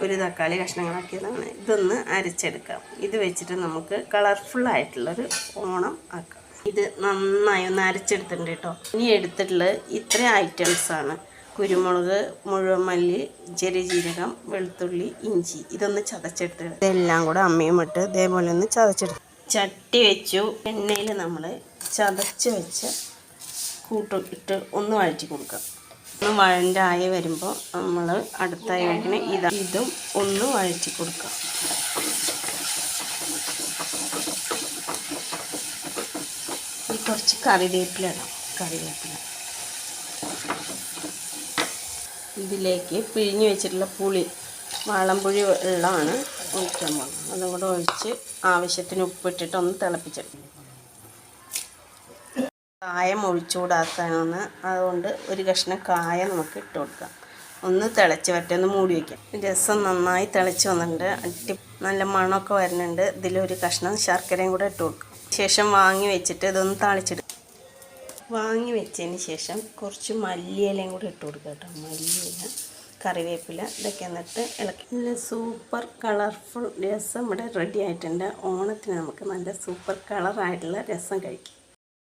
ഒരു തക്കാളി കഷ്ണങ്ങളാക്കിയതാണ്. ഇതൊന്ന് അരച്ചെടുക്കാം. ഇത് വെച്ചിട്ട് നമുക്ക് കളർഫുള്ളായിട്ടുള്ളൊരു ഓണം ആക്കാം. ഇത് നന്നായി ഒന്ന് അരച്ചെടുത്തിട്ടുണ്ട് കേട്ടോ. ഇനി എടുത്തിട്ടുള്ളത് ഇത്രയും ഐറ്റംസാണ്. കുരുമുളക്, മുഴുവൻ മല്ലി, ചെറിയ ജീരകം, വെളുത്തുള്ളി, ഇഞ്ചി. ഇതൊന്ന് ചതച്ചെടുത്ത് ഇതെല്ലാം കൂടെ അമ്മയും ഇട്ട് ഇതേപോലെ ഒന്ന് ചതച്ചെടുത്ത് ചട്ടി വെച്ചു. എണ്ണയിൽ നമ്മൾ ചതച്ച് വെച്ച് കൂട്ടിട്ട് ഒന്ന് വഴറ്റി കൊടുക്കാം. ഒന്ന് വഴണ്ടായി വരുമ്പോൾ നമ്മൾ അടുത്തായി വയ്ക്കണ ഇതും ഒന്ന് വഴറ്റി കൊടുക്കാം. കുറച്ച് കറിവേപ്പില ഇടാം. ഇതിലേക്ക് പിഴിഞ്ഞ് വെച്ചിട്ടുള്ള പുളി, വാളംപുളി വെള്ളമാണ് ഒഴിക്കാൻ പോകുന്നത്. അതും കൂടെ ഒഴിച്ച് ആവശ്യത്തിന് ഉപ്പിട്ടിട്ട് ഒന്ന് തിളപ്പിച്ചെടുക്കും. കായം ഒഴിച്ചുകൂടാത്തതാണ്, അതുകൊണ്ട് ഒരു കഷ്ണം കായ നമുക്ക് ഇട്ട് കൊടുക്കാം. ഒന്ന് തിളച്ച് വരട്ടെ, ഒന്ന് മൂടി വയ്ക്കാം. രസം നന്നായി തിളച്ച് വന്നിട്ടുണ്ട്, നല്ല മണമൊക്കെ വരുന്നുണ്ട്. ഇതിലൊരു കഷ്ണം ശർക്കരയും കൂടെ ഇട്ട് കൊടുക്കാം. ശേഷം വാങ്ങി വെച്ചിട്ട് ഇതൊന്ന് താളിച്ചെടുക്കും. വാങ്ങി വെച്ചതിന് ശേഷം കുറച്ച് മല്ലിയിലയും കൂടെ ഇട്ട് കൊടുക്കുക കേട്ടോ. മല്ലിയില, കറിവേപ്പില ഇതൊക്കെ എന്നിട്ട് ഇളക്കി. നല്ല സൂപ്പർ കളർഫുൾ രസം ഇവിടെ റെഡി ആയിട്ടുണ്ട്. ഓണത്തിന് നമുക്ക് നല്ല സൂപ്പർ കളറായിട്ടുള്ള രസം കഴിക്കാം.